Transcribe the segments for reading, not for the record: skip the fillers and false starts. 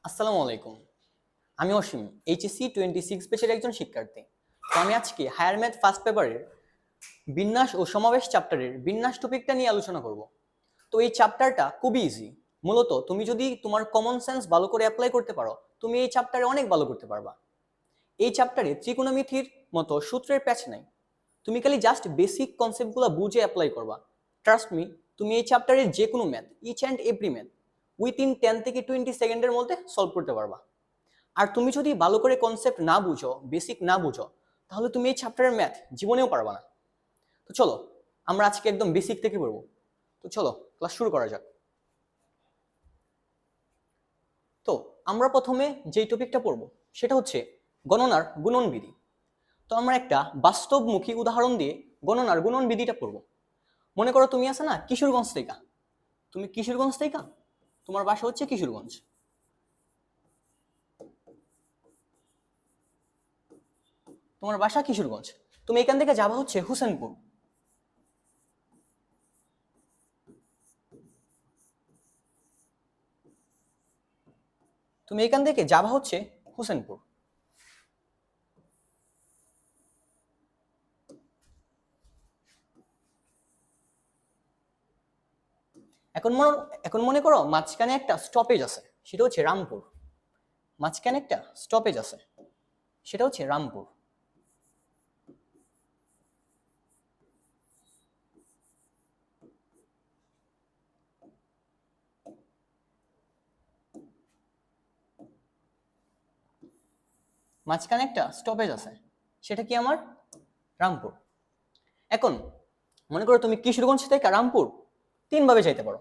আসসালামু আলাইকুম। আমি অসীম, এইচএসসি 26 ব্যাচের একজন শিক্ষার্থী। তো আমি আজকে হায়ার ম্যাথ ফার্স্ট পেপারের বিন্যাস ও সমাবেশ চ্যাপ্টারের বিন্যাস টপিকটা নিয়ে আলোচনা করব। তো এই চ্যাপ্টারটা খুবই ইজি। মূলত তুমি যদি তোমার কমন সেন্স ভালো করে অ্যাপ্লাই করতে পারো, তুমি এই চ্যাপ্টারে অনেক ভালো করতে পারবা। এই চ্যাপ্টারে ত্রিকোণমিতির মতো সূত্রের প্যাচ নাই। তুমি খালি জাস্ট বেসিক কনসেপ্টগুলো বুঝে অ্যাপ্লাই করবা। ট্রাস্ট মি, তুমি এই চ্যাপ্টারের যে কোনো math, each and every math within 10 থেকে 20 সেকেন্ডের মধ্যে সলভ করতে পারবা। আর তুমি যদি ভালো করে কনসেপ্ট না বুঝো, বেসিক না বুঝো, তাহলে তুমি এই চ্যাপ্টারের ম্যাথ জীবনেও পারবা না। তো চলো আমরা আজকে একদম বেসিক থেকে পড়বো। তো চলো ক্লাস শুরু করা যাক। তো আমরা প্রথমে যেই টপিকটা পড়বো সেটা হচ্ছে গণনার গুণন বিধি। তো আমরা একটা বাস্তবমুখী উদাহরণ দিয়ে গণনার গুণন বিধিটা পড়বো। মনে করো তুমি আছো না কিশোরগঞ্জ থেকে, তুমি কিশোরগঞ্জ থেকে, তোমার বাসা হচ্ছে কিশোরগঞ্জ, তোমার বাসা কিশোরগঞ্জ, তুমি এখান থেকে যাবা হচ্ছে হুসেনপুর। তুমি এখান থেকে যাবা হচ্ছে হুসেনপুর। এখন মনে করো মাঝখানে একটা স্টপেজ আছে, সেটা হচ্ছে রামপুর। মাঝখানে একটা স্টপেজ আছে, সেটা হচ্ছে রামপুর। মাঝখানে একটা স্টপেজ আছে, সেটা কি আমার রামপুর। এখন মনে করো তুমি কিশোরগঞ্জ থেকে রামপুর তিনভাবে যাইতে পারো।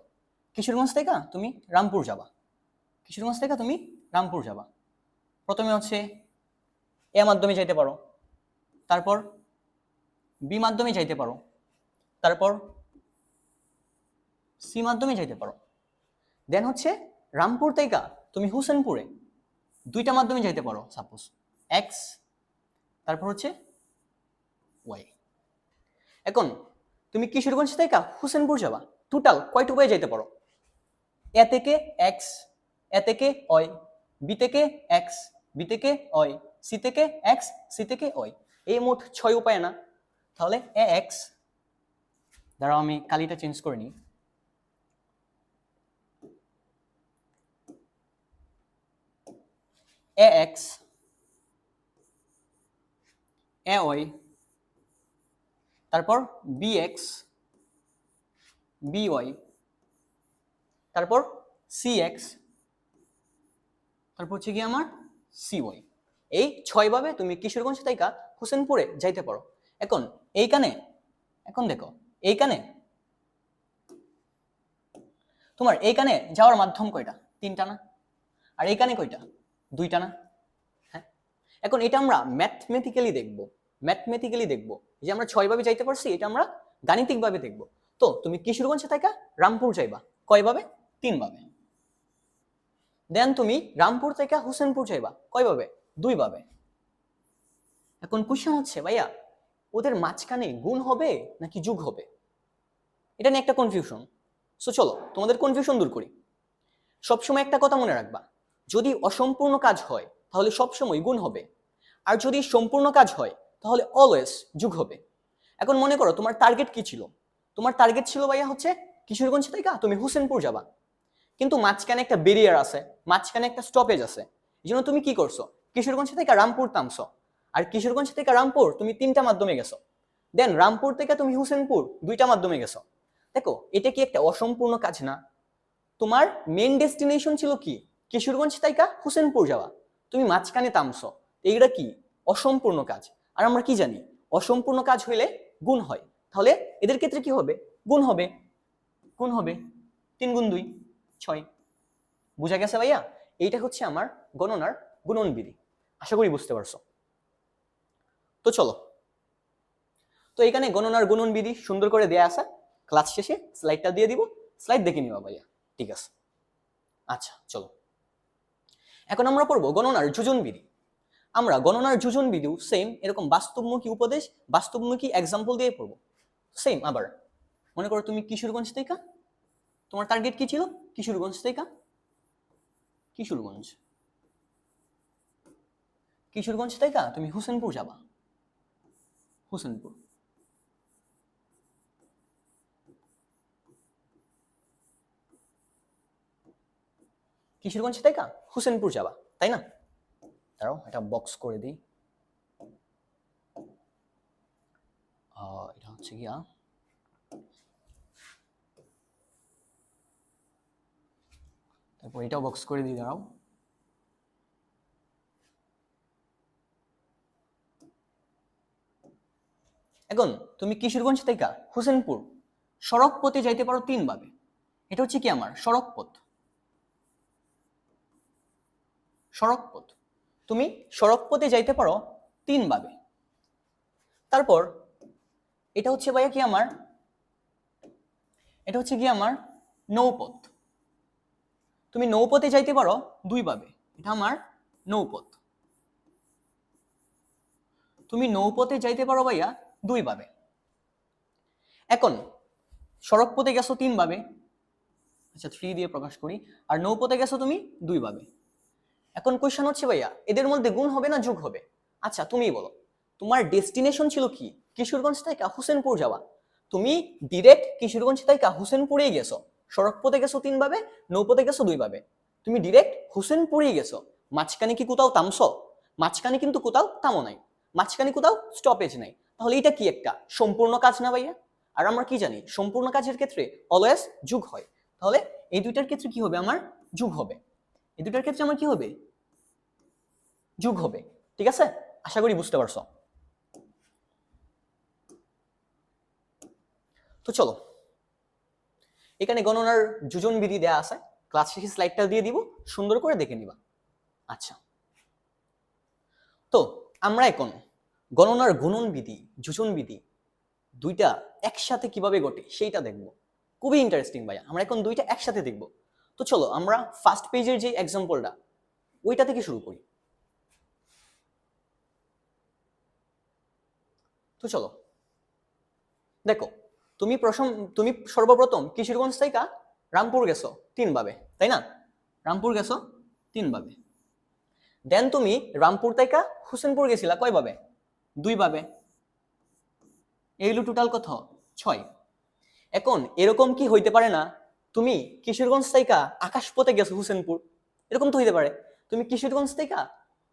কিশোরগঞ্জ থেকে তুমি রামপুর যাবা, কিশোরগঞ্জ থেকে তুমি রামপুর যাবা। প্রথমে হচ্ছে এ মাধ্যমে যাইতে পারো, তারপর বি মাধ্যমে যাইতে পারো, তারপর সি মাধ্যমে যাইতে পারো। দেন হচ্ছে রামপুর থেকে তুমি হুসেনপুরে দুইটা মাধ্যমে যাইতে পারো, সাপোজ এক্স, তারপর হচ্ছে ওয়াই। এখন তুমি কিশোরগঞ্জ থেকে হুসেনপুর যাবা, টোটাল কয়টা উপায়ে যাইতে পারো? এ থেকে এক্স, এ থেকে ওয়াই, বি থেকে এক্স, বি থেকে ওয়াই, সি থেকে এক্স, সি থেকে ওয়াই। এই মোট 6 উপায় না? তাহলে এ এক্স, দাঁড়াও আমি কালিটা চেঞ্জ করে নিই। এ এক্স, এ ওয়াই, তারপর বি এক্স, বি ওয়াই, তারপর সি এক্স, তারপর হচ্ছে কি আমার সি ওয়াই। এই 6 ভাবে তুমি কিশোরগঞ্জ থেকে হোসেনপুরে যাইতে পারো। এখন এইখানে, এখন দেখো এইখানে তোমার এইখানে যাওয়ার মাধ্যম কয়টা? 3টা না? আর এইখানে কয়টা? 2টা না? হ্যাঁ, এখন এটা আমরা ম্যাথমেটিক্যালি দেখব। ম্যাথমেটিক্যালি দেখব যে আমরা 6 ভাবে যাইতে পারছি, এটা আমরা গাণিতিক ভাবে দেখব। তো তুমি কিশোরগঞ্জ থেকে রামপুর যাইবা কয় ভাবে? 3 ভাবে। দেন তুমি রামপুর থেকে হোসেনপুর যাইবা কয় ভাবে? 2 ভাবে। এখন কোশ্চেন হচ্ছে ভাইয়া ওদের মাঝখানে গুণ হবে নাকি যোগ হবে? এটা নিয়ে একটা কনফিউশন। সো চলো তোমাদের কনফিউশন দূর করি। সবসময় একটা কথা মনে রাখবা, যদি অসম্পূর্ণ কাজ হয় তাহলে সবসময় গুণ হবে, আর যদি সম্পূর্ণ কাজ হয় তাহলে অলওয়েজ যোগ হবে। এখন মনে করো তোমার টার্গেট কি ছিল? তোমার টার্গেট ছিল ভাইয়া হচ্ছে কিশোরগঞ্জ থেকে তুমি হোসেনপুর যাবা, কিন্তু মাঝখানে একটা ব্যারিয়ার আছে, মাঝখানে একটা স্টপেজ আছে। এই জন্য তুমি কি করছো? কিশোরগঞ্জ থেকে রামপুর নামছো, আর কিশোরগঞ্জ থেকে রামপুর তুমি 3টা মাধ্যমে গেছো। দেন রামপুর থেকে তুমি হোসেনপুর 2টা মাধ্যমে গেছো। দেখো এটা কি একটা অসম্পূর্ণ কাজ না? তোমার মেন ডেস্টিনেশন ছিল কি? কিশোরগঞ্জ থেকে হোসেনপুর যাওয়া, তুমি মাঝখানে থামছো। এইটা কি? অসম্পূর্ণ কাজ। আর আমরা কি জানি? অসম্পূর্ণ কাজ হইলে গুণ হয়। তাহলে এদের ক্ষেত্রে কি হবে? গুণ হবে। গুণ হবে 3 গুণ 2 6। বুঝা গেছে ভাইয়া? এইটা হচ্ছে আমার গণনার গুণন বিধি। আশা করি বুঝতে পারছো। তো চলো, তো এখানে গণনার গুণন বিধি সুন্দর করে দেয়া আছে। ক্লাস শেষে স্লাইডটা দিয়ে দিব, স্লাইড দেখে নিবা ভাইয়া, ঠিক আছে? আচ্ছা চলো, এখন আমরা পড়বো গণনার যোজন বিধি। আমরা গণনার যোজন বিধিও সেম এরকম বাস্তবমুখী উপদেশ, বাস্তবমুখী এক্সাম্পল দিয়ে পড়বো। সেম আবার মনে করো তুমি কিশোরগঞ্জ থেকে, তোমার টার্গেট কি ছিল? কিশোরগঞ্জ থেকে কিশোরগঞ্জ, কিশোরগঞ্জ থেকে তুমি হোসেনপুর যাবা, হোসেনপুর। কিশোরগঞ্জ থেকে হোসেনপুর যাবা, তাই না? দাঁড়াও এটা বক্স করে দিই। এটা হচ্ছে গিয়া তারপর এটাও বক্স করে দিই, দাঁড়াও। এখন তুমি কিশোরগঞ্জ থেকে হোসেনপুর সড়ক পথে যাইতে পারো 3 ভাবে। এটা হচ্ছে কি আমার সড়ক পথ, সড়ক পথ। তুমি সড়ক পথে যাইতে পারো 3 ভাবে। তারপর এটা হচ্ছে ভাইয়া কি আমার, এটা হচ্ছে কি আমার নৌপথ। তুমি নৌপথে যাইতে পারো 2 ভাবে। এটা আমার নৌপথ। তুমি নৌপথে যাইতে পারো ভাইয়া 2 ভাবে। এখন সড়ক পথে গেছো 3 ভাবে, আচ্ছা 3 দিয়ে প্রকাশ করি, আর নৌপথে গেছো তুমি 2 ভাবে। এখন কোশ্চেন হচ্ছে ভাইয়া এদের মধ্যে গুণ হবে না যোগ হবে? আচ্ছা তুমিই বলো, তোমার ডেস্টিনেশন ছিল কি কিশোরগঞ্জ থেকে হোসেনপুর যাওয়া, তুমি ডিরেক্ট কিশোরগঞ্জ থেকে হোসেনপুরেই গেছো, সড়ক পথে গেছো 3 ভাবে, নৌপথে গেছো 2 ভাবে, তুমি ডিরেক্ট হোসেনপুরেই গেছো। মাঝখানে কি কোথাও থামছো? মাঝখানে কিন্তু কোথাও থামো নাই, মাঝখানে কোথাও স্টপেজ নাই। তাহলে এটা কি একটা সম্পূর্ণ কাজ না ভাইয়া? আর আমরা কি জানি সম্পূর্ণ কাজের ক্ষেত্রে অলওয়েজ যোগ হয়। তাহলে এই দুইটার ক্ষেত্রে কি হবে আমার যোগ হবে, এই দুইটার ক্ষেত্রে আমার কি হবে যোগ হবে। ঠিক আছে, আশা করি বুঝতে পারছো। তো চলো, এখানে গণনার যোজন বিধি দেয়া আছে, ক্লাস শেষে স্লাইডটা দিয়ে দিব, সুন্দর করে দেখে নিবা। আচ্ছা, তো আমরা এখন গণনার গুণন বিধি যোজন বিধি দুইটা একসাথে কিভাবে ঘটে সেইটা দেখব। খুবই ইন্টারেস্টিং ভাইয়া, আমরা এখন দুইটা একসাথে দেখব। তো চলো আমরা ফার্স্ট পেজের যে এক্সাম্পলটা ওইটা থেকে শুরু করি। তো চলো দেখো, তুমি সর্বপ্রথম কিশোরগঞ্জ থেকে রামপুর গেছো 3 ভাবে, তাই না? রামপুর গেছো 3 ভাবে। দেন তুমি রামপুর থেকে হোসেনপুর গেছিলা কয় ভাবে? 2 ভাবে। এইগুলো টোটাল কত? 6। এখন এরকম কি হইতে পারে না তুমি কিশোরগঞ্জ থেকে আকাশপথে গেছো হোসেনপুর? এরকম তো হইতে পারে। তুমি কিশোরগঞ্জ থেকে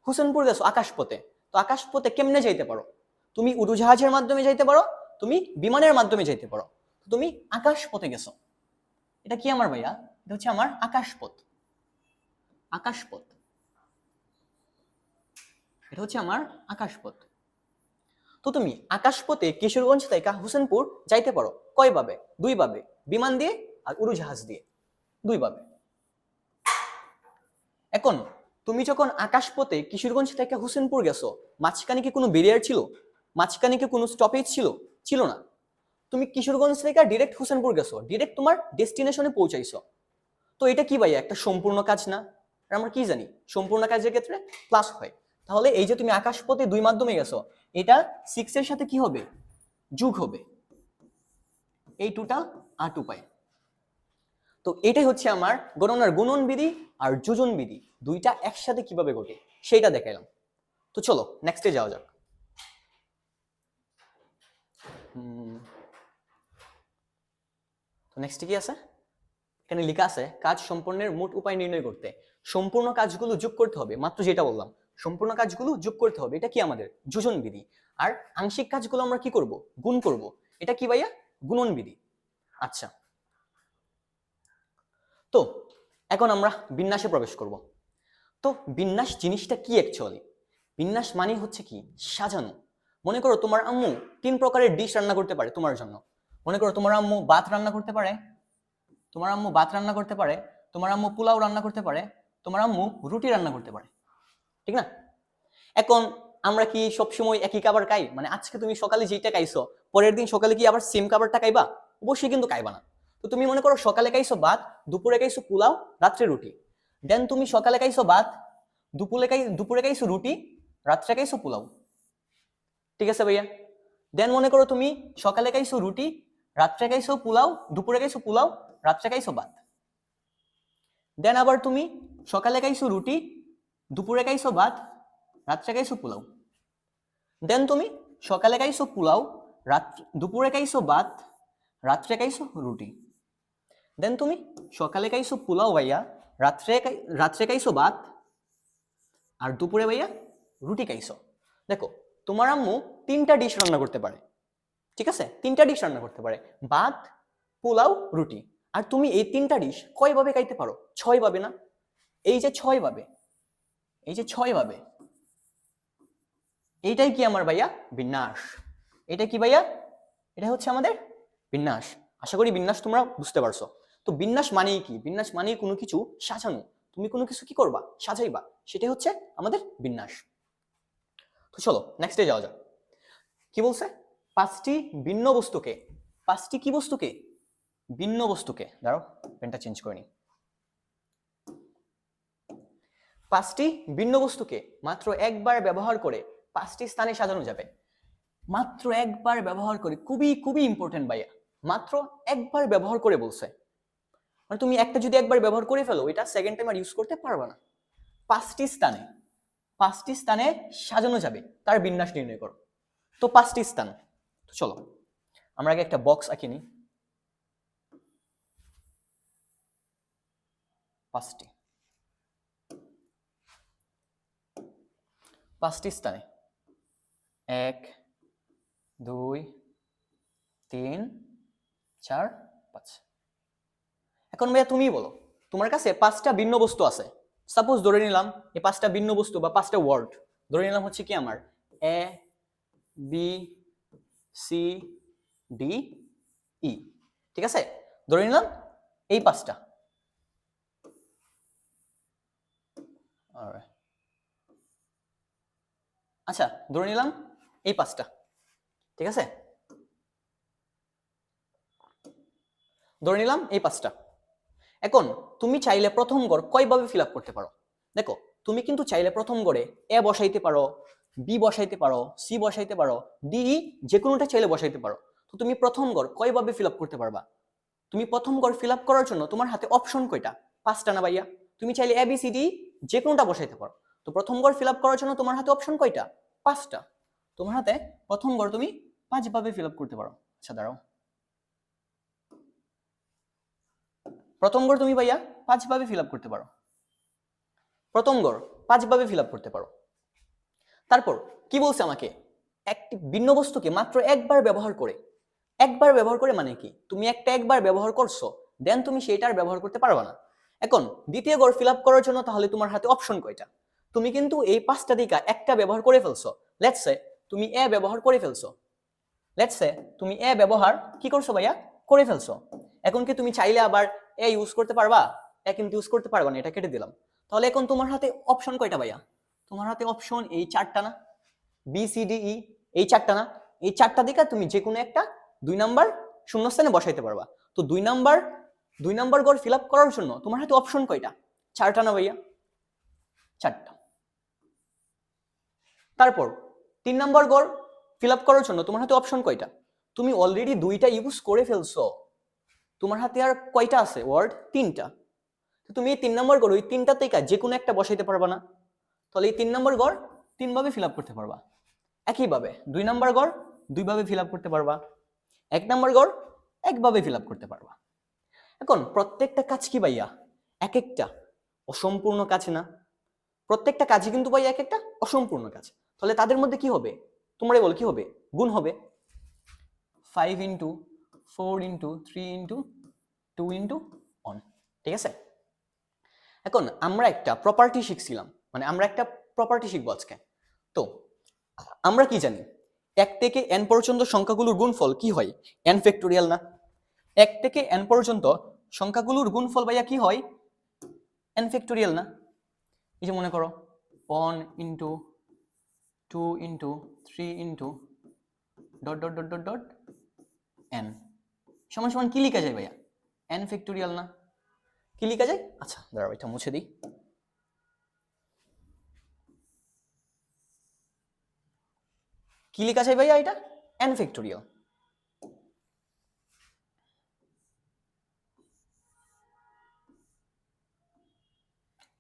হোসেনপুর গেছো আকাশপথে, তো আকাশপথে কেমনে যাইতে পারো? তুমি উড়োজাহাজের মাধ্যমে যাইতে পারো, তুমি বিমানের মাধ্যমে যাইতে পারো, তুমি আকাশপথে গেছো। এটা কি আমার ভাইয়া? এটা হচ্ছে আমার আকাশপথ। আকাশপথ, এটা হচ্ছে আমার আকাশপথ। তো তুমি আকাশপথে কিশোরগঞ্জ থেকে হোসেনপুর যাইতে পারো কয় ভাবে? 2 ভাবে, বিমান দিয়ে আর উড়োজাহাজ দিয়ে 2 ভাবে। এখন তুমি যখন আকাশপথে কিশোরগঞ্জ থেকে হোসেনপুর গেছো, মাঝখানে কি কোনো ব্যারিয়ার ছিল? মাঝখানে কি কোনো স্টপেজ ছিল? ছিল না। তুমি কিশোরগঞ্জ থেকে ডিরেক্ট হোসেনপুর গেছো, ডিরেক্ট তোমার ডেস্টিনেশনে পৌঁছাইছো। তো এটা কি ভাইয়া একটা সম্পূর্ণ কাজ না? আর আমরা কি জানি সম্পূর্ণ কাজের ক্ষেত্রে প্লাস হয়। তাহলে এই যে তুমি আকাশপথে 2 মাধ্যমে গেছো, এটা 6 এর সাথে কি হবে যোগ হবে, এই টোটাল 8 উপায়। তো এটাই হচ্ছে আমার গণনার গুণন বিধি আর যোজন বিধি দুইটা একসাথে কিভাবে ঘটে সেটা দেখাইলাম। তো চলো নেক্সটে যাওয়া যাক। তো নেক্সটে কি আছে? এখানে লেখা আছে কাজ সম্পন্নের মোট উপায় নির্ণয় করতে সম্পূর্ণ কাজগুলো যোগ করতে হবে। মাত্র যেটা বললাম সম্পূর্ণ কাজগুলো যোগ করতে হবে, এটা কি আমাদের যোজন বিধি। আর আংশিক কাজগুলো আমরা কি করব গুণ করব, এটা কি ভাইয়া গুণন বিধি। আচ্ছা, তো এখন আমরা বিন্যাসে প্রবেশ করব। তো বিন্যাস জিনিসটা কি অ্যাকচুয়ালি? বিন্যাস মানে হচ্ছে কি সাজানো। মনে করো তোমার আম্মু 3 প্রকারের ডিশ রান্না করতে পারে তোমার জন্য। মনে করো তোমার আম্মু ভাত রান্না করতে পারে, তোমার আম্মু ভাত রান্না করতে পারে, তোমার আম্মু পোলাও রান্না করতে পারে, তোমার আম্মু রুটি রান্না করতে পারে, ঠিক না? এখন আমরা কি সবসময় একই খাবার খাই? মানে আজকে তুমি সকালে যেটা খাইছো পরের দিন সকালে কি আবার সেম খাবারটা খাইবা? অবশ্যই কিন্তু খাইবা না। তো তুমি মনে করো সকালে খাইছো ভাত, দুপুরে খাইছো পোলাও, রাত্রে রুটি। দেন তুমি সকালে খাইছো ভাত, দুপুরে খাইছো রুটি, রাত্রে খাইছো পোলাও, ঠিক আছে ভাইয়া? দেন মনে করো তুমি সকালে খাইছো রুটি, রাত্রে খাইছো পোলাও, দুপুরে খাইছো পোলাও, রাত্রে খাইছো ভাত। দেন আবার তুমি সকালে খাইছো রুটি, দুপুরে খাইছো ভাত, রাত্রে খাইছো পোলাও, দেন তুমি সকালে খাইছো পোলাও, দুপুরে খাইছো ভাত, রাত্রে খাইছো রুটি। দেন তুমি সকালে খাইছো পোলাও ভাইয়া, রাত্রে খাইছো ভাত, আর দুপুরে ভাইয়া রুটি খাইছো। দেখো তোমার আম্মু 3টা ডিশ রান্না করতে পারে, ঠিক আছে, 3টা ডিশ রান্না করতে পারে, ভাত, পোলাও, রুটি। আর তুমি এই 3টা ডিশ কয়ভাবে খাইতে পারো? 6 ভাবে না? এই যে 6 ভাবে, এই যে 6 ভাবে, এইটাই কি আমার ভাইয়া বিন্যাস। এটা কি ভাইয়া? এটা হচ্ছে আমাদের বিন্যাস। আশা করি বিন্যাস তোমরা বুঝতে পারছো। তো বিন্যাস মানেই কি? বিন্যাস মানেই কোনো কিছু সাজানো। তুমি কোনো কিছু কি করবা? সাজাইবা। সেটাই হচ্ছে আমাদের বিন্যাস। তো চলো নেক্সটে যাওয়া যাক। কি বলছে? 5টি ভিন্ন বস্তুকে, 5টি কি বস্তুকে? ভিন্ন বস্তুকে, দাঁড়াও পেনটা চেঞ্জ করে নি। 5টি ভিন্ন বস্তুকে মাত্র একবার ব্যবহার করে 5টি স্থানে সাজানো যাবে। মাত্র একবার ব্যবহার করে, খুবই খুবই ইম্পর্টেন্ট ভাইয়া, মাত্র একবার ব্যবহার করে বলছে। মানে তুমি একটা যদি একবার ব্যবহার করে ফেলো, এটা সেকেন্ড টাইম আর ইউজ করতে পারবে না। 5টি স্থানে, 5টি স্থানে সাজানো যাবে, তার বিন্যাস নির্ণয় করো। তো 5টি স্থান, তো চলো আমরা আগে একটা বক্স আঁকি নিই। 5টি স্থানে 1 2 3 4 5। এখন ভাইয়া তুমি বলো, তোমার কাছে 5টা ভিন্ন বস্তু আছে। সাপোজ ধরে নিলাম এই 5টা ভিন্ন বস্তু বা 5টা ওয়ার্ড ধরে নিলাম হচ্ছে কি আমার এ বি সি ডি ই, ঠিক আছে? ধরে নিলাম এই 5টা। আচ্ছা ধরে নিলাম এই 5টা, ঠিক আছে? ধরে নিলাম এই 5টা। এখন তুমি চাইলে প্রথম গড় কয়ভাবে ফিল আপ করতে পারো? দেখো তুমি কিন্তু চাইলে প্রথম গড়ে এ বসাইতে পারো, বি বসাইতে পারো, সি বসাইতে পারো, ডি ই যে কোনোটা চাইলে বসাইতে পারো। তো তুমি প্রথম গড় কয়ভাবে ফিল আপ করতে পারবা? তুমি প্রথম গড় ফিল আপ করার জন্য তোমার হাতে অপশন কয়টা? 5টা না ভাইয়া? তুমি চাইলে এ বি সি ডি যে কোনোটা বসাইতে পারো। তো প্রথম গড় ফিল আপ করার জন্য তোমার হাতে অপশন কয়টা? 5টা। তোমার হাতে প্রথম গড় তুমি 5 ভাবে ফিল আপ করতে পারো। আচ্ছা দাঁড়াও, প্রথম গড় তুমি ভাইয়া 5 ভাবে ফিল আপ করতে পারো। প্রথম গড় 5 ভাবে ফিল আপ করতে পারো। তারপর কি বলছে আমাকে? একটি ভিন্ন বস্তুকে মাত্র একবার ব্যবহার করে, একবার ব্যবহার করে মানে কি? তুমি একটা একবার ব্যবহার করছো, দেন তুমি সেটার ব্যবহার করতে পারবে না। এখন দ্বিতীয় গড় ফিল আপ করার জন্য তাহলে তোমার হাতে অপশন কয়টা? তুমি কিন্তু এই 5টা দিকা একটা ব্যবহার করে ফেলছো। লেটস সে তুমি এ ব্যবহার করে ফেলছো, লেটস সে তুমি এ ব্যবহার কি করছো ভাইয়া? করে ফেলছো। এখন কি তুমি চাইলে আবার এ ইউজ করতে পারবা? এ কিন্তু ইউজ করতে পারবা না, এটা কেটে দিলাম। তাহলে এখন তোমার হাতে অপশন কয়টা ভাইয়া? তোমার হাতে অপশন এই 4টা না? বি সি ডি ই এই 4টা না? এই 4টা দিকে তুমি যে কোনো একটা 2 নাম্বার শূন্যস্থানে বসাইতে পারবা। তো 2 নাম্বার গড় ফিল আপ করার জন্য তোমার হাতে অপশন কয়টা? 4টা না ভাইয়া? 4টা। তারপর 3 নাম্বার গড় ফিল আপ করার জন্য তোমার হাতে অপশন কয়টা? তুমি অলরেডি 2টা ইউজ করে ফেলছো, তোমার হাতে আর কয়টা আছে ওয়ার্ড? 3টা। তো তুমি এই 3 নাম্বার গড় ওই 3টা থেকে যে কোনো একটা বসাইতে পারবা না? তাহলে এই 3 নাম্বার গড় 3 ভাবে ফিল আপ করতে পারবা। একইভাবে 2 নাম্বার গড় 2 ভাবে ফিল আপ করতে পারবা, 1 নাম্বার গড় 1 ভাবে ফিল আপ করতে পারবা। এখন প্রত্যেকটা কাজ কি ভাইয়া এক একটা অসম্পূর্ণ কাজ না? প্রত্যেকটা কাজই কিন্তু ভাই এক একটা অসম্পূর্ণ কাজ। তাহলে তাদের মধ্যে কি হবে? তোমরাই বল কি হবে? গুণ হবে। 5 ইন্টু 4 ইন্টু 3 ইন্টু 2 ইন্টু 1, ঠিক আছে? এখন আমরা একটা প্রপার্টি শিখছিলাম, মানে আমরা একটা প্রপার্টি শিখবো আজকে। তো আমরা কি জানি? 1 থেকে n পর্যন্ত সংখ্যাগুলোর গুণফল কি হয়? n ফ্যাক্টোরিয়াল না? 1 থেকে n পর্যন্ত সংখ্যাগুলোর গুণফল ভাইয়া কি হয়? n ফ্যাক্টোরিয়াল না? এই যে মনে করো 1 into 2 into 3 into dot dot dot dot dot n সমান সমান কি লেখা যায় ভাইয়া? n ফ্যাক্টোরিয়াল না? কি লেখা যায়? আচ্ছা দাঁড়াও এটা মুছে দিই। কি লেখা যায় ভাইয়া? এটা n ফ্যাক্টোরিয়াল।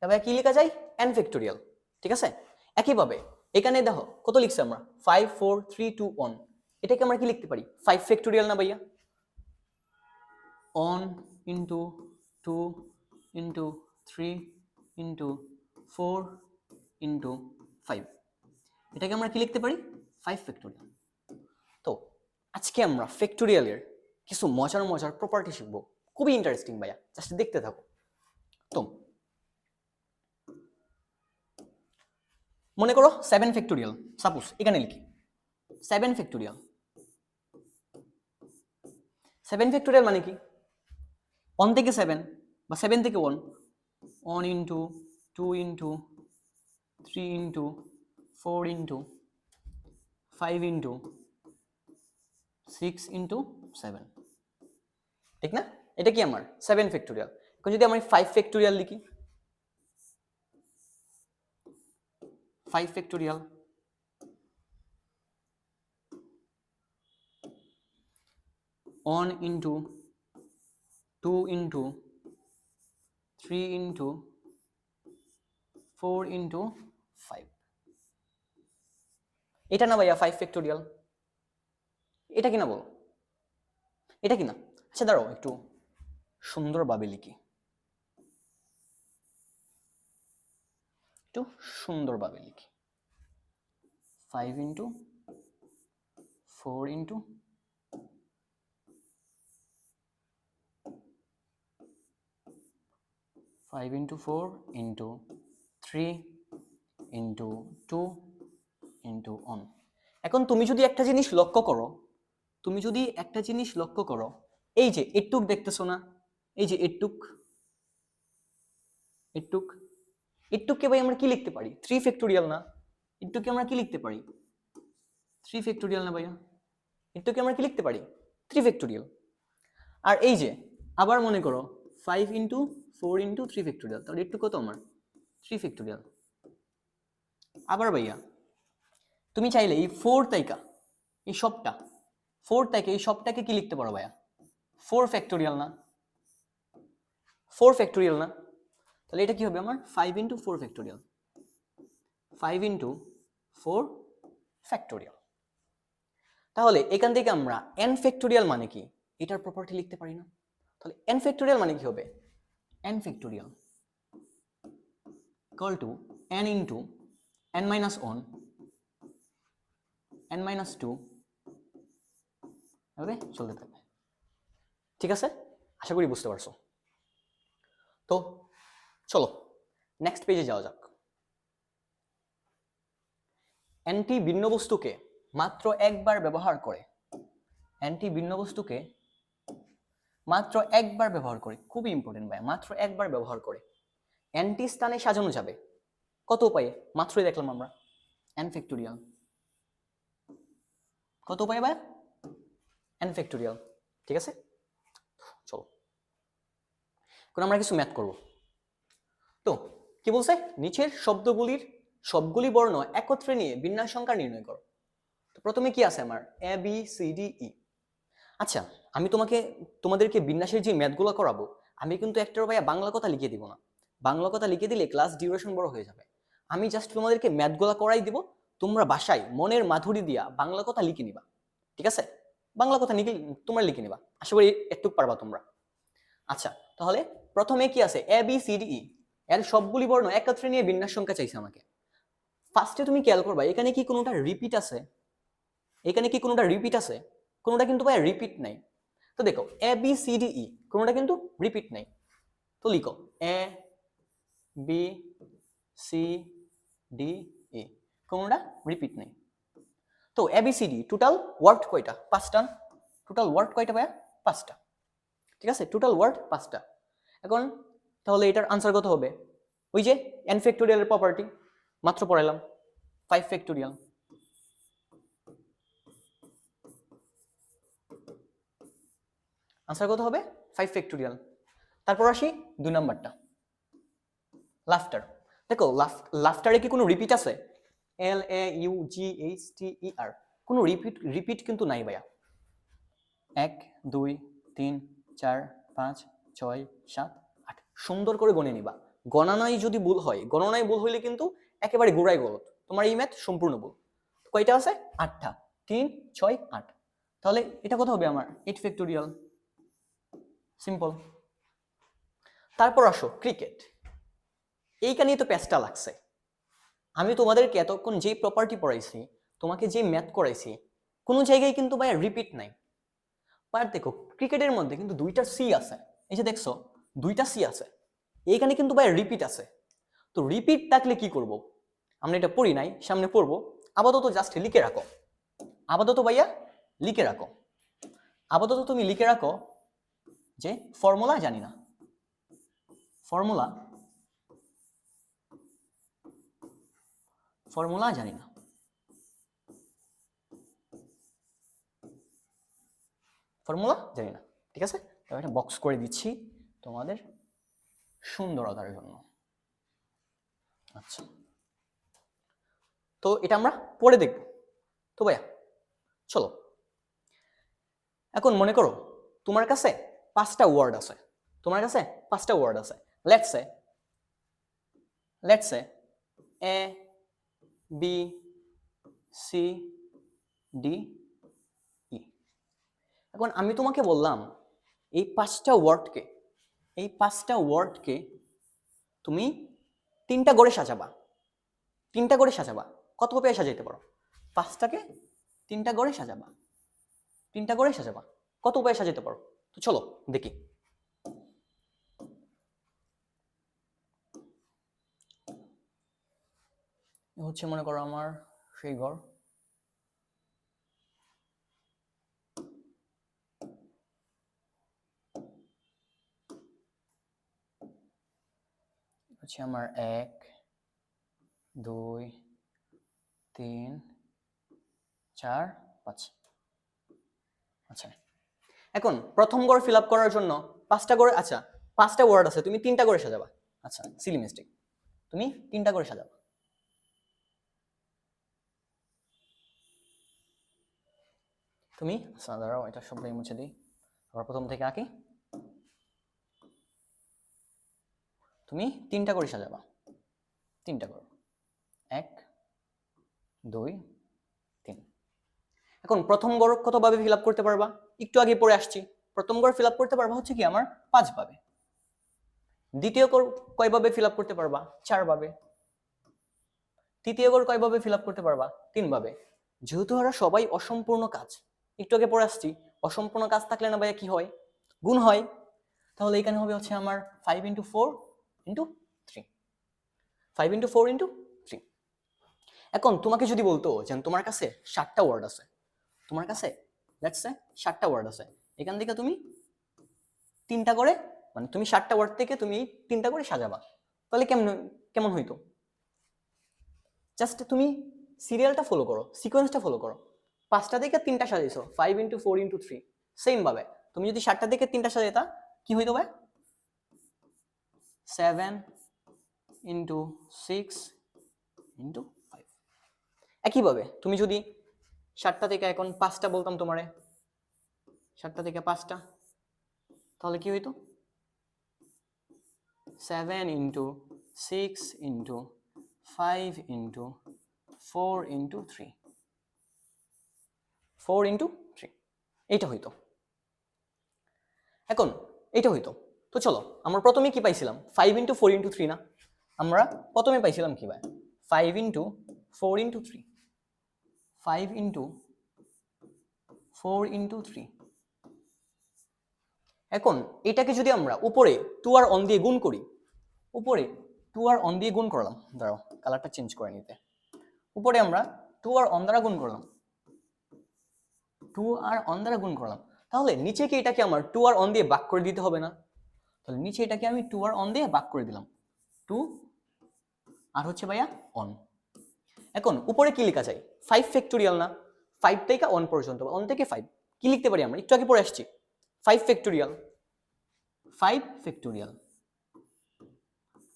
ভাইয়া কি লেখা যায়? n ফ্যাক্টোরিয়াল, ঠিক আছে? একইভাবে এখানে দেখো কত লিখছি আমরা 5 4 3 2 1, এটাকে আমরা কি লিখতে পারি 5 ফ্যাক্টোরিয়াল না ভাইয়া? 1 ইন্টু 2 ইন্টু 3 ইন্টু 4 ইন্টু 5, এটাকে আমরা কি লিখতে পারি 5 ফ্যাক্টোরিয়াল। তো আজকে আমরা ফ্যাক্টোরিয়ালের কিছু মজার মজার প্রপার্টি শিখবো, খুবই ইন্টারেস্টিং ভাইয়া, জাস্ট দেখতে থাকো। তো মনে করো 7 ফ্যাক্টোরিয়াল, সাপোজ এখানে লিখি 7 ফ্যাক্টোরিয়াল। 7 ফ্যাক্টোরিয়াল মানে কি 1 থেকে 7 বা 7 থেকে 1, 1 into 2 into 3 into 4 into 5 into 6 into 7, ঠিক না? এটা কি আমার 7 ফ্যাক্টোরিয়াল। এখন যদি আমি 5 ফ্যাক্টোরিয়াল লিখি, 5 factorial, 1 into 2 into 3 into 4 into 5, এটা না ভাইয়া 5 ফ্যাক্টোরিয়াল? এটা কি না বলো, এটা কি না? আচ্ছা দাঁড়াও একটু সুন্দরভাবে লিখি, একটু সুন্দরভাবে লিখি 5 into 4 into 5 into 4 into 3 into 2 into 1। এখন তুমি যদি একটা জিনিস লক্ষ্য করো, এই যে এটুক দেখতেছো না, এই যে এটুককে ভাই আমরা কি লিখতে পারি 3 ফ্যাক্টোরিয়াল না? এটুককে আমরা কি লিখতে পারি 3 ফ্যাক্টোরিয়াল না ভাইয়া? এটুককে আমরা কি লিখতে পারি 3 ফ্যাক্টোরিয়াল। আর এই যে আবার মনে করো 5 ইন্টু 4 ইন্টু 3 ফ্যাক্টোরিয়াল, তাহলে একটু কত আমার 3 ফ্যাক্টোরিয়াল। আবার ভাইয়া তুমি চাইলে এই 4 তাইকা এই সবটাকে কি লিখতে পারো ভাইয়া 4 ফ্যাক্টোরিয়াল না? 4 ফ্যাক্টোরিয়াল না? তাহলে এটা কি হবে আমার 5 ইন্টু 4 ফ্যাক্টোরিয়াল, 5 ইন্টু 4 ফ্যাক্টোরিয়াল। তাহলে এখান থেকে আমরা n ফ্যাক্টোরিয়াল মানে কি এটার প্রপার্টি লিখতে পারি না? তাহলে n ফ্যাক্টোরিয়াল মানে কি হবে n factorial equal to n into n minus 1 n minus 2 এভাবে চলতে থাকবে। ঠিক আছে, আশা করি বুঝতে পারছো। তো চলো নেক্সট পেজে যাওয়া যাক। এনটি ভিন্ন বস্তুকে মাত্র একবার ব্যবহার করে, খুবই ইম্পর্টেন্ট ভাই, মাত্র একবার ব্যবহার করে এনটি স্থানে সাজানো যাবে কত উপায়ে? মাত্রই দেখলাম আমরা n ফ্যাক্টোরিয়াল। কত উপায়ে ভাই? n factorial. ঠিক আছে, চলো এখন আমরা কিছু ম্যাথ করব। তো কি বলছে, নিচের সবগুলি বর্ণ একত্রে নিয়ে বিন্যাস সংখ্যা নির্ণয় করো। তো প্রথমে কি আছে আমার এ বি সি ডি ই। আচ্ছা আমি তোমাদেরকে বিন্যাসের যে ম্যাথগুলো করাবো, আমি কিন্তু একটার ভাইয়া বাংলা কথা লিখে দিব না। বাংলা কথা লিখে দিলে ক্লাস ডিউরেশন বড় হয়ে যাবে। আমি জাস্ট তোমাদেরকে ম্যাথগুলো করাই দিব, তোমরা বাসায় মনের মাধুরী দিয়া বাংলা কথা লিখে নিবা। ঠিক আছে, বাংলা কথা তোমরা লিখে নিবা, আশা করি একটু পারবা তোমরা। আচ্ছা তাহলে প্রথমে কি আছে এ বি সি ডি ই, এর সবগুলি বর্ণ একত্রে নিয়ে বিন্যাস সংখ্যা চাইছে আমাকে। ফার্স্টে তুমি খেয়াল করবা এখানে কি কোনোটা রিপিট আছে? কোনোটা কিন্তু ভাই রিপিট নাই। তো দেখো A B C D E কোনোটা কিন্তু রিপিট নাই। তো লিখো A B C D E, কোনোটা রিপিট নাই। তো A B C D total word কয়টা? 5টা। টোটাল ওয়ার্ড কয়টা ভাইয়া? 5টা। ঠিক আছে, টোটাল ওয়ার্ড 5টা। এখন তাহলে এটার আনসার কত হবে? ওই যে n ফ্যাক্টোরিয়ালের প্রপার্টি মাত্র পড়াইলাম, 5 ফ্যাক্টোরিয়াল। আনসার কত হবে? 5 ফ্যাক্টোরিয়াল। তারপর আসি 2 নাম্বারটা, লাফটার। দেখো লাফটারে কি কোনো রিপিট আছে? LAUGHTER, কোনো রিপিট কিন্তু নাই ভাইয়া। 1 2 3 4 5 6 7 8 সুন্দর করে গণে নিবা। গণনায় ভুল হইলে কিন্তু একেবারে গোড়ায় গলত, তোমার এই ম্যাথ সম্পূর্ণ ভুল। কয়টা আছে? 8টা। 3 6 8। তাহলে এটা কত হবে আমার? 8 ফ্যাক্টোরিয়াল। সিম্পল। তারপর আসো ক্রিকেট। এইখানেই তো প্যাচটা লাগছে। আমি তোমাদেরকে এতক্ষণ যেই প্রপার্টি পড়াইছি, তোমাকে যে ম্যাথ করাইছি, কোনো জায়গায় কিন্তু ভাই রিপিট নাই। আর দেখো ক্রিকেটের মধ্যে কিন্তু দুইটা সি আছে, এই যে দেখছো দুইটা সি আছে, এইখানে কিন্তু ভাই রিপিট আছে। তো রিপিট থাকলে কি করব? আমরা এটা পড়ি নাই, সামনে পড়বো। আপাতত জাস্ট লিখে রাখো, আপাতত ভাইয়া লিখে রাখো, আপাতত তুমি লিখে রাখো যে ফর্মুলা জানি না, ফর্মুলা ফর্মুলা জানি না, ফর্মুলা জানি না। ঠিক আছে, আমি একটা বক্স করে দিচ্ছি তোমাদের সুন্দরতার জন্য। আচ্ছা, তো এটা আমরা পরে দেখব। তো ভাইয়া চলো, এখন মনে করো তোমার কাছে 5টা ওয়ার্ড আছে, তোমার কাছে 5টা ওয়ার্ড আছে। Let's say A B C D E. এখন আমি তোমাকে বললাম এই 5টা ওয়ার্ডকে তুমি 3টা করে সাজাবা, 3টা করে সাজাবা। কত উপায়ে সাজাইতে পারো? 5টাকে 3টা করে সাজাবা, 3টা করে সাজাবা, কত উপায়ে সাজাইতে পারো? তো চলো দেখি। হচ্ছে মনে করো আমার সেই ঘর, হচ্ছে আমার 1 2 3 4 5। আচ্ছা, এখন প্রথম ঘর ফিল আপ করার জন্য 5টা করে, আচ্ছা 5টা ওয়ার্ড আছে, তুমি 3টা করে সাজাবা। আচ্ছা সিলি মিস্টেক, তুমি 3টা করে সাজাবা। তুমি আচ্ছা দাঁড়াও, এটা সবটাই মুছে দিই, আবার প্রথম থেকে আঁকি। তুমি 3টা করে সাজাবা, 3টা করো, 1 2 3। এখন প্রথম গড় কতভাবে ফিল আপ করতে পারবা? একটু আগে পড়ে আসছি, প্রথম গড় ফিল আপ করতে পারবা হচ্ছে কি আমার 5 ভাবে। দ্বিতীয় গড় কয়ভাবে ফিল আপ করতে পারবা? 4 ভাবে। তৃতীয় গড় কয়ভাবে ফিল আপ করতে পারবা? 3 ভাবে। যেহেতু ওরা সবাই অসম্পূর্ণ কাজ, একটু আগে পড়ে আসছি, অসম্পূর্ণ কাজ থাকলে না ভাইয়া কি হয়? গুণ হয়। তাহলে এখানে হবে হচ্ছে আমার 5 × 4 × 3, 5 × 4 × 3। এখন তোমাকে যদি বলতো যে তোমার কাছে 7টা ওয়ার্ড আছে, তোমার কাছে লেটস সে 7টা ওয়ার্ড আছে, এখান থেকে তুমি 3টা করে, মানে তুমি 7টা ওয়ার্ড থেকে তুমি 3টা করে সাজাবা, তাহলে কেমন কেমন হইতো? জাস্ট তুমি সিরিয়ালটা ফলো করো, সিকোয়েন্সটা ফলো করো। 5টা থেকে 3টা সাজাইছো, 5 × 4 × 3। সেম ভাবে তুমি যদি 7টা থেকে 3টা সাজাইতা কি হইতো ভাই? 7 × 6 × 5। একইভাবে তুমি যদি 7টা থেকে এখন 5টা বলতাম তোমারে, 7টা থেকে 5টা, তাহলে কি হইতো? 7 × 6 × 5 × 4 × 3, 4 × 3, এইটা হইতো। এখন এইটা হইতো। তো চলো আমরা প্রথমে কি পাইছিলাম? 5 × 4 × 3 না? আমরা প্রথমে পাইছিলাম কি ভাই? 5 × 4 × 3, 5 × 4 × 3। এখন এটাকে যদি আমরা উপরে 2 আর 1 দিয়ে গুণ করি, উপরে 2 আর 1 দিয়ে গুণ করলাম, দাঁড়াও কালারটা চেঞ্জ করে নিতে, উপরে আমরা 2 আর 1 দ্বারা গুণ করলাম, 2 আর 1 দ্বারা গুণ করলাম, তাহলে নিচে কি এটাকে আমার 2 আর 1 দিয়ে ভাগ করে দিতে হবে না? তাহলে নিচে এটাকে আমি 2 আর 1 দিয়ে ভাগ করে দিলাম, 2 আর হচ্ছে ভাইয়া 1। এখন উপরে কি লেখা যায়? 5 ফ্যাক্টোরিয়াল না? 5 থেকে 1 পর্যন্ত, 1 থেকে 5 কি লিখতে পারি আমরা? একটু আগে পড়ে আসছি 5 ফ্যাক্টোরিয়াল, 5 ফ্যাক্টোরিয়াল।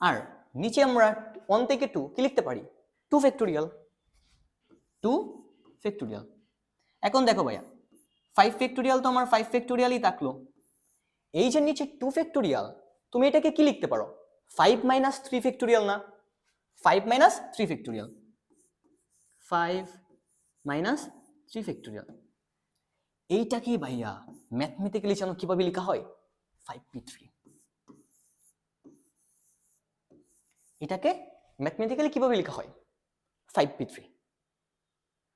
আর নিচে আমরা 1 থেকে 2 কি লিখতে পারি? 2 ফ্যাক্টোরিয়াল, 2 ফ্যাক্টোরিয়াল। এখন দেখো ভাইয়া 5 ফ্যাক্টোরিয়াল তো আমার 5 ফ্যাক্টোরিয়ালই থাকলো, এই যে নিচে 2 ফ্যাক্টোরিয়াল, তুমি এটাকে কি লিখতে পারো? 5 - 3 ফ্যাক্টোরিয়াল না? 5 - 3 ফ্যাক্টোরিয়াল। 5 minus 3 factorial. এইটা কি ভাইয়া ম্যাথমেটিক্যালি জানো কিভাবে লেখা হয়? 5p3। এটাকে ম্যাথমেটিক্যালি কিভাবে লেখা হয়? 5p3।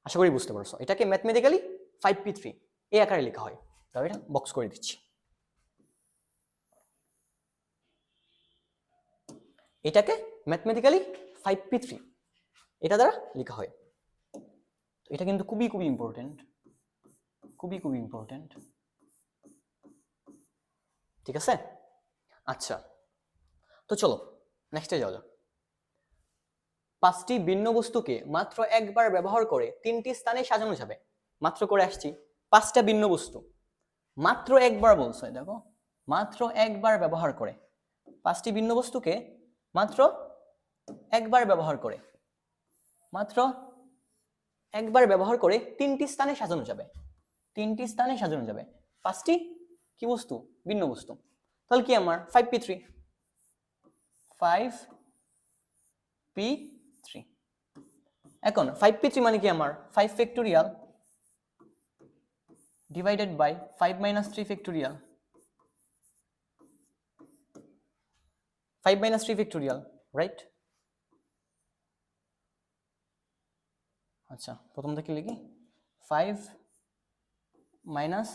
আশা করি বুঝতে পারছো। এটাকে ম্যাথমেটিক্যালি 5p3 এই আকারে লেখা হয়। তবে এটা বক্স করে দিচ্ছি। এটাকে ম্যাথমেটিক্যালি 5p3 এটা দ্বারা লেখা হয়। এটা কিন্তু খুবই খুবই ইম্পর্টেন্ট, খুবই খুবই ইম্পর্টেন্ট। ঠিক আছে, আচ্ছা তো চলো নেক্সটে যাওয়া যাক। 5টি ভিন্ন বস্তুকে মাত্র একবার ব্যবহার করে 3টি স্থানে সাজানো যাবে। মাত্র করে আসছি, 5টা ভিন্ন বস্তু মাত্র একবার বলছে, দেখো মাত্র একবার ব্যবহার করে 5টি ভিন্ন বস্তুকে মাত্র একবার ব্যবহার করে, মাত্র একবার ব্যবহার করে 3টি স্থানে সাজানো যাবে। 3টি স্থানে সাজানো যাবে 5টি কি বস্তু? ভিন্ন বস্তু। তাহলে কি আমার 5p3, 5p3। এখন 5p3 মানে কি আমার 5 factorial divided by 5 minus 3 factorial, 5 minus 3 factorial, right? আচ্ছা প্রথম থেকে লিখি 5 মাইনাস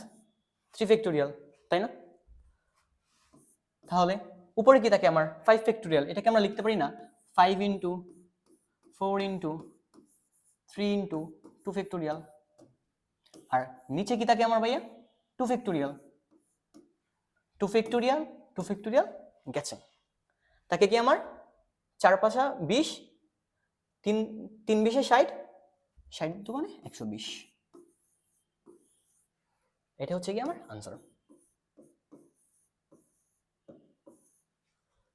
3 ফ্যাক্টোরিয়াল, তাই না? তাহলে উপরে কি থাকে আমার 5 ফ্যাক্টোরিয়াল, এটাকে আমরা লিখতে পারি না 5 ইন্টু 4 ইন্টু 3 ইন্টু 2 ফ্যাক্টোরিয়াল। আর নিচে কি থাকে আমার ভাইয়া 2 ফ্যাক্টোরিয়াল, 2 ফ্যাক্টোরিয়াল 2 ফ্যাক্টোরিয়াল গেছে। তাকে কি আমার 4 5 20, 3 3 20 60, 60 দুগুণে 120। এটা হচ্ছে কি আমার আনসার।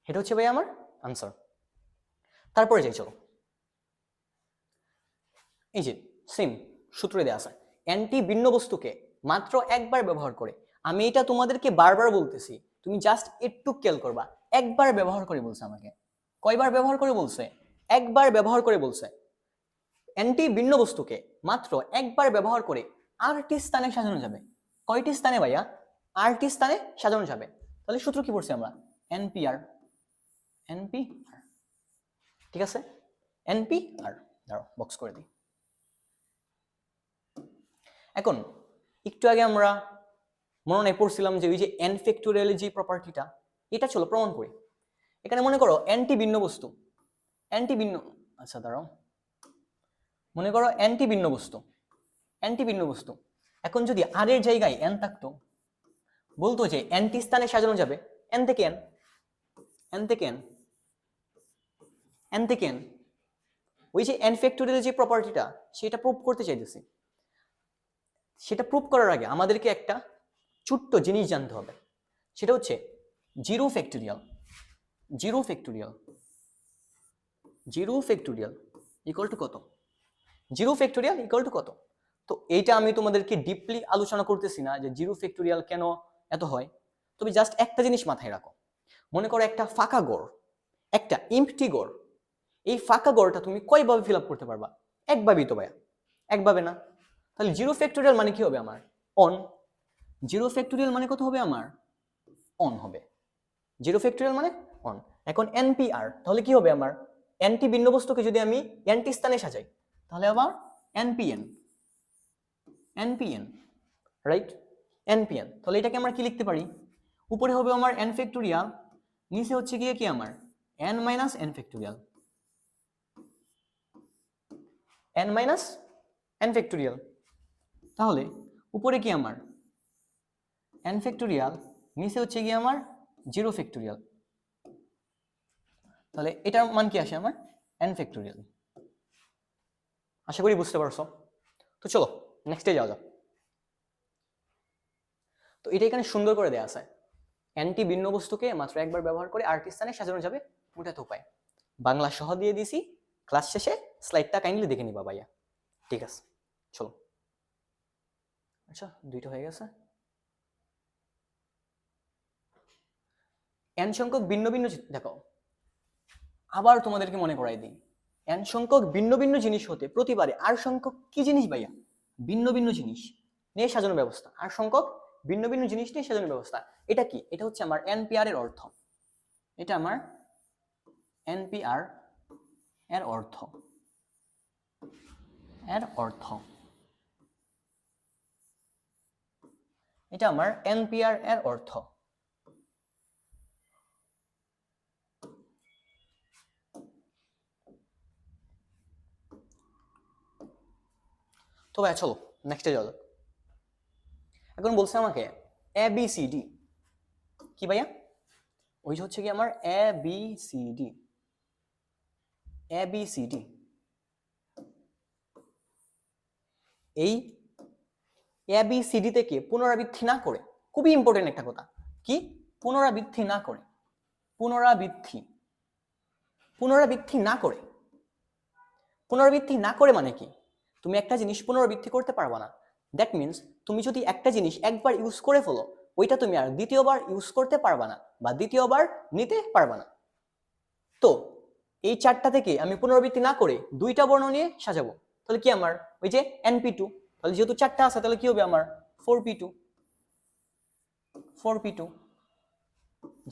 এটা হচ্ছে ভাই আমার আনসার। তারপরে যাই চলো, এই যে সেম সূত্রে দেওয়া আছে এনটি ভিন্ন বস্তুকে মাত্র একবার ব্যবহার করে। আমি এটা তোমাদেরকে বারবার বলতেছি, তুমি জাস্ট একটু খেয়াল করবা। একবার ব্যবহার করে বলছে আমাকে, কয়বার ব্যবহার করে বলছে? একবার ব্যবহার করে বলছে। এনটি ভিন্ন বস্তুকে মাত্র একবার ব্যবহার করে 8টি স্থানে সাজানো যাবে। কয়টি স্থানে ভাইয়া? 8টি স্থানে সাজানো যাবে। তাহলে সূত্র কি পড়ছি আমরা? এনপিআর, এনপিআর, ঠিক আছে? এনপিআর দাঁড়াও বক্স করে দিই। এখন একটু আগে আমরা মনে নাই পড়ছিলাম যে ওই যে এন ফ্যাক্টোরিয়ালের যে প্রপার্টিটা, এটা চলো প্রমাণ করি। এখানে মনে করো এনটি ভিন্ন বস্তু, এনটি ভিন্ন, আচ্ছা দাঁড়াও, মনে করো এনটি ভিন্ন বস্তু, এনটি ভিন্ন বস্তু। এখন যদি আর এর জায়গায় এন থাকতো, বলতো যে এনটি স্থানে সাজানো যাবে এন থেকে এন, এন থেকে এন, এন থেকে এন। ওই যে এন ফ্যাক্টোরিয়ালের যে প্রপার্টিটা সেটা প্রুভ করতে চাইতেছি। সেটা প্রুভ করার আগে আমাদেরকে একটা ছোট্ট জিনিস জানতে হবে, সেটা হচ্ছে zero factorial, zero factorial, zero factorial equal to কত? জিরো ফ্যাক্টোরিয়াল ইকুয়াল টু কত? তো এইটা আমি তোমাদেরকে ডিপলি আলোচনা করতেছি না যে জিরো ফ্যাক্টোরিয়াল কেন এত হয়, তবে জাস্ট একটা জিনিস মাথায় রাখো। মনে করো একটা ফাঁকা ঘর, একটা এমপ্টি ঘর, এই ফাঁকা ঘরটা তুমি কয়ভাবে ফিল আপ করতে পারবা? একভাবেই তো ভাইয়া, একভাবে না। তাহলে জিরো ফ্যাক্টোরিয়াল মানে কি হবে আমার? অন। জিরো ফ্যাক্টোরিয়াল মানে কত হবে আমার? অন হবে। জিরো ফ্যাক্টোরিয়াল মানে অন। এখন এনপিআর তাহলে কি হবে আমার? এনটি ভিন্ন বস্তুকে যদি আমি এনটি স্থানে সাজাই তাহলে আবার এনপিএন, এনপিএন, রাইট? এনপিএন। তাহলে এটাকে আমরা কি লিখতে পারি? উপরে হবে আমার এন ফ্যাক্টোরিয়াল, নিচে হচ্ছে গিয়ে কি আমার N minus N factorial, N minus N factorial. তাহলে উপরে কি আমার এন ফ্যাক্টোরিয়াল, নিচে হচ্ছে গিয়ে আমার জিরো ফ্যাক্টোরিয়াল। তাহলে এটার মান কি আসে আমার? N factorial. আশা করি বুঝতে পারছো। তো চলো নেক্সটে যাওয়া যাক। তো এটা এখানে সুন্দর করে দেওয়া আছে, এনটি ভিন্ন বস্তুকে মাত্র একবার ব্যবহার করে 8টি স্থানে সাজানো যাবে ওটা তো উপায়। বাংলা সহ দিয়ে দিছি, ক্লাস শেষে স্লাইডটা কাইন্ডলি দেখে নিবা ভাইয়া, ঠিক আছে? চলো। আচ্ছা দুইটা হয়ে গেছে। এন সংখ্যক ভিন্ন ভিন্ন, দেখো আবার তোমাদেরকে মনে করাই দিই, n সংখ্যক ভিন্ন ভিন্ন জিনিস হতে প্রতিবারে r সংখ্যক কি জিনিস ভাইয়া? ভিন্ন ভিন্ন জিনিস নিয়ে সাজানো ব্যবস্থা। r সংখ্যক ভিন্ন ভিন্ন জিনিস নিয়ে সাজানো ব্যবস্থা। এটা কি? এটা হচ্ছে আমার NPR এর অর্থ। এটা আমার NPR এর অর্থ। এটা আমার NPR এর অর্থ। তো ভাই চলো নেক্সটে যাও। এখন বলছে আমাকে ABCD কি ভাইয়া? ওই যে হচ্ছে কি আমার ABCD এই ABCD থেকে পুনরাবৃত্তি না করে, খুবই ইম্পর্টেন্ট একটা কথা, কি? পুনরাবৃত্তি না করে, পুনরাবৃত্তি না করে মানে কি? তুমি একটা জিনিস পুনরাবৃত্তি করতে পারবা না। দ্যাট মিনস তুমি যদি একটা জিনিস একবার ইউজ করে ফেলো, ওইটা তুমি আর দ্বিতীয়বার ইউজ করতে পারবা না বা দ্বিতীয়বার নিতে পারবা না। তো এই চারটা থেকে আমি পুনরাবৃত্তি না করে দুইটা বর্ণ নিয়ে সাজাবো। তাহলে কি আমার ওই যে NP2, তাহলে যেহেতু চারটা আছে তাহলে কি হবে আমার 4p2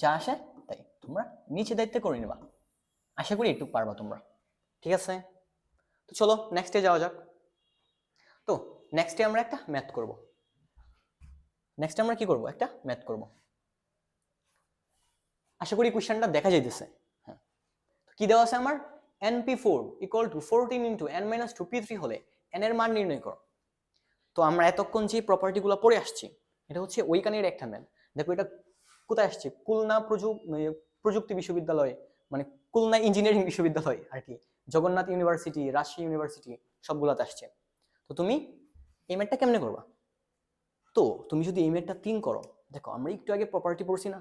যা আসে তাই তোমরা নিচে দায়িত্বে করে নেবা। আশা করি একটু পারবা তোমরা, ঠিক আছে? তো চলো নেক্সটে যাওয়া যাক। তো নেক্সটে আমরা একটা ম্যাথ করব। নেক্সটে আমরা কি করব? একটা ম্যাথ করব। আশা করি কোশ্চেনটা দেখা যাইতেছে। হ্যাঁ, কি দেওয়া আছে আমার? NP4 equal to 14 into n-2p3 হলে n এর মান নির্ণয় করো। তো আমরা এতক্ষণ যে প্রপার্টিগুলো পড়ে আসছি, এটা হচ্ছে ওইখানের একটা ম্যাথ। দেখো এটা কোথায় আসছে? খুলনা প্রযুক্তি বিশ্ববিদ্যালয়, মানে খুলনা ইঞ্জিনিয়ারিং বিশ্ববিদ্যালয় আর কি, জগন্নাথ ইউনিভার্সিটি, রাজশাহী ইউনিভার্সিটি, সবগুলাতে আসছে। তো তুমি এই ম্যাথটা কেমনে করবা? তো তুমি যদি এই ম্যাথটা 3 করো, দেখো আমরা একটু আগে প্রপার্টি পড়ছি না,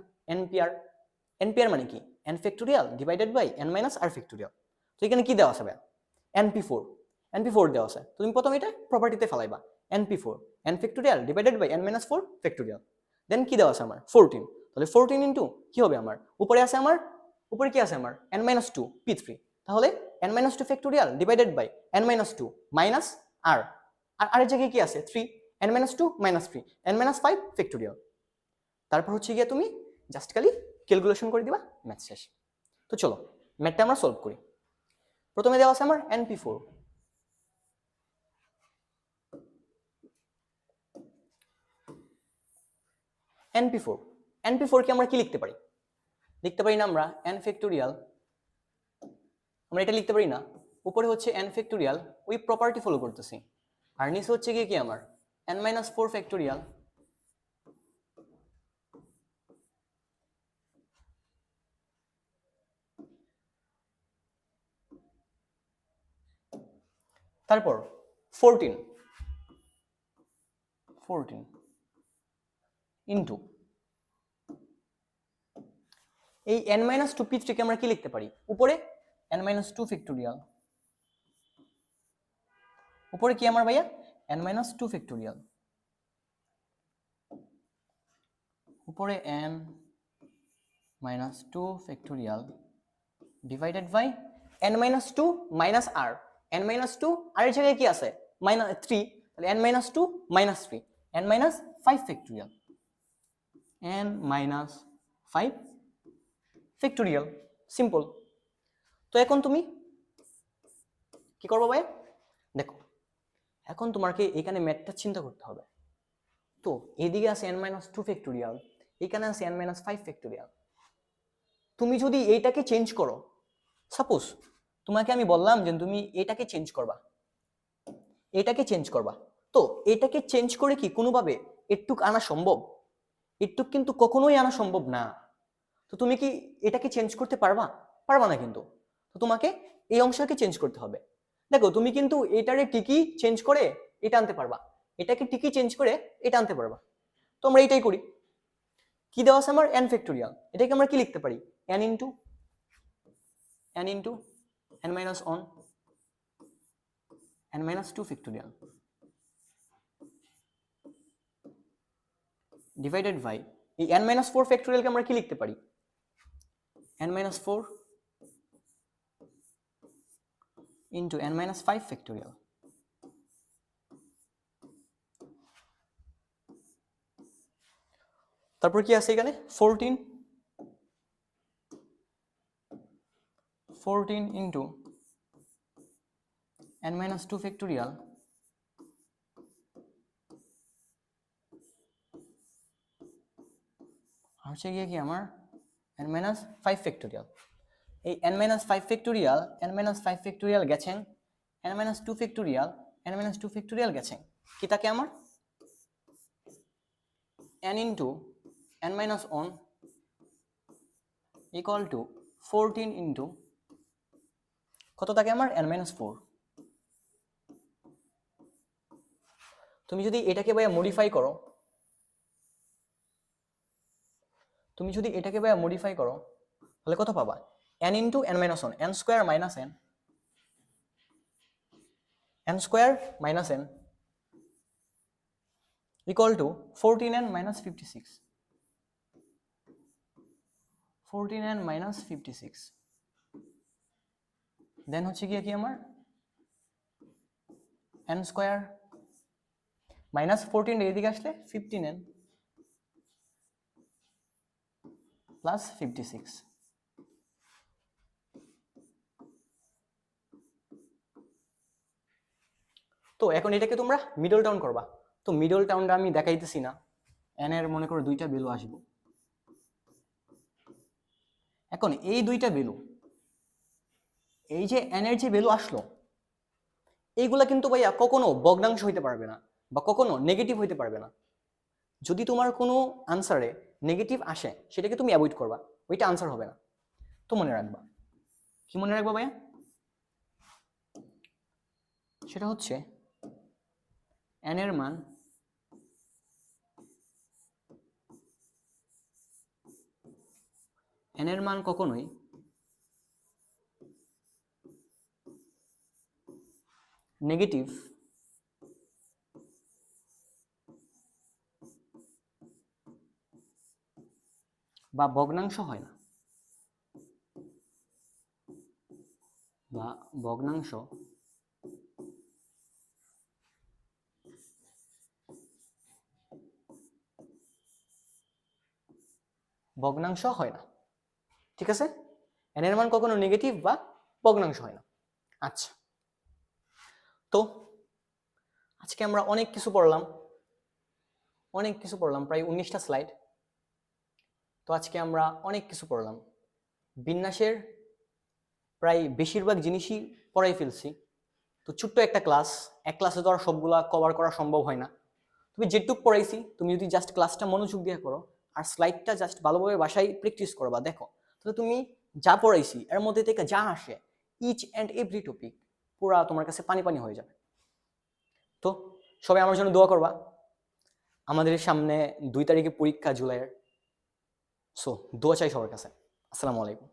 NPR মানে কি? n factorial divided by n minus r factorial. তো এখানে কি দেওয়া আছে ভাই? NP4 দেওয়া আছে। তো তুমি প্রথমে এটা প্রপার্টিতে ফেলাইবা, NP4 n factorial divided by n minus 4 factorial. Then কি দেওয়া আছে আমার? 14। তাহলে 14 ইন্টু কি হবে আমার? উপরে কি আছে আমার? n minus 2 p3। তাহলে n minus 2 factorial divided by n minus 2 minus r। আর এর জায়গায় কি আছে? 3, n minus 2 minus 3, n minus 5 factorial. তারপর হচ্ছে গিয়ে তুমি জাস্ট খালি ক্যালকুলেশন করে দিবা, ম্যাথ শেষ। তো চলো ম্যাথটা আমরা সলভ করি। প্রথমে দেওয়া আছে আমার NP4। NP4 কে আমরা কি লিখতে পারি? লিখতে পারি না আমরা n ফ্যাক্টোরিয়াল, আমরা এটা লিখতে পারি না? উপরে হচ্ছে n ফ্যাক্টোরিয়াল, ওই প্রপার্টি ফলো করতেছি, আর নিচে হচ্ছে গিয়ে কি আমার n মাইনাস 4 ফ্যাক্টোরিয়াল তারপর 14 ইন্টু এই n মাইনাস 2 p3 কে আমরা কি লিখতে পারি? উপরে n মাইনাস 2 ফ্যাক্টোরিয়াল, উপরে কি আমার ভাইয়া? n মাইনাস 2 ফ্যাক্টোরিয়াল, উপরে n minus 2 factorial divided by n minus 2 minus r। n minus 2 আর এর জায়গায় কি আছে? মাইনাস 3, তাহলে n minus 2 minus 3, n minus 5 factorial, n minus 5 factorial. Simple. তো এখন তুমি কি করবো ভাই? দেখো এখন তোমাকে এখানে ম্যাথটা চিন্তা করতে হবে। তো এদিকে আছে n মাইনাস 2 ফ্যাক্টোরিয়াল, এখানে আছে n মাইনাস 5 ফ্যাক্টোরিয়াল। তুমি যদি এইটাকে চেঞ্জ করো, সাপোজ তোমাকে আমি বললাম যে তুমি এটাকে চেঞ্জ করবা, তো এটাকে চেঞ্জ করে কি কোনোভাবে একটুক আনা সম্ভব? একটুক কিন্তু কখনোই আনা সম্ভব না। তো তুমি কি এটাকে চেঞ্জ করতে পারবা? পারবা না কিন্তু। তো তোমাকে এই অংশটাকে চেঞ্জ করতে হবে। দেখো তুমি কিন্তু এটারে টিকি চেঞ্জ করে এটা আনতে পারবা, এটাকে টিকি চেঞ্জ করে এটা আনতে পারবা। তো আমরা এটাই করি। কি দেওয়া আছে আমার? n ফ্যাক্টোরিয়াল, এটাকে আমরা কি লিখতে পারি? n into n minus 1 n minus 2 factorial divided by এই n মাইনাস 4 ফ্যাক্টোরিয়ালকে আমরা কি লিখতে পারি? n minus 4 into n minus 5 factorial. তারপর কি আছে এখানে 14 ইন্টু n মাইনাস 2 ফ্যাক্টোরিয়াল হচ্ছে গিয়ে কি আমার n মাইনাস 5 ফ্যাক্টোরিয়াল। এই n মাইনাস 5 ফ্যাক্টোরিয়াল গেছেন n মাইনাস 2 ফ্যাক্টোরিয়াল গেছেন কি তাকে আমার n into n minus 1 equal to 14 into কত থাকে আমার n মাইনাস 4। তুমি যদি এটাকে ভাইয়া মডিফাই করো তাহলে কত পাবা n into n minus 1 n square minus n equal to 14n minus 56 দেন হচ্ছে গিয়ে কি আমার n স্কোয়ার মাইনাস 14 এদিকে আসলে 15n প্লাস 56। তো এখন এটাকে তোমরা মিডল টাউন করবা। তো মিডল টাউনটা আমি দেখাইতেছি না, n এর মনে করো দুইটা ভ্যালু আসবো। এখন এই দুইটা ভ্যালু, এই যে n এর যে ভ্যালু আসলো, এইগুলা কিন্তু ভাইয়া কখনো ভগ্নাংশ হইতে পারবে না বা কখনো নেগেটিভ হইতে পারবে না। যদি তোমার কোনো আনসারে নেগেটিভ আসে সেটাকে তুমি অ্যাভয়েড করবা, ওইটা আনসার হবে না। তো মনে রাখবা, কি মনে রাখবা ভাইয়া? সেটা হচ্ছে n এর মান কখনোই নেগেটিভ বা ভগ্নাংশ হয় না, ভগ্নাংশ হয় না। ঠিক আছে, n এর মান কখনো নেগেটিভ বা ভগ্নাংশ হয় না। আচ্ছা, তো আজকে আমরা অনেক কিছু পড়লাম, প্রায় 19টা স্লাইড। তো আজকে আমরা অনেক কিছু পড়লাম, বিন্যাসের প্রায় বেশিরভাগ জিনিসই পড়াই ফেলছি। তো ছোট্ট একটা ক্লাস, এক ক্লাসে তো আর সবগুলা কভার করা সম্ভব হয় না। তুমি যেটুক পড়াইছি, তুমি যদি জাস্ট ক্লাসটা মনোযোগ দিয়ে করো আর স্লাইডটা জাস্ট ভালোভাবে বাসায় প্র্যাকটিস করবা, দেখো, তাহলে তুমি যা পড়াইছি এর মধ্যে থেকে যা আসে ইচ অ্যান্ড এভরি টপিক পুরা তোমার কাছে পানি পানি হয়ে যাবে। তো সবাই আমার জন্য দোয়া করবা। আমাদের সামনে 2 তারিখে পরীক্ষা জুলাইয়ের, সো দোয়া চাই সবার কাছে। আসসালামু আলাইকুম।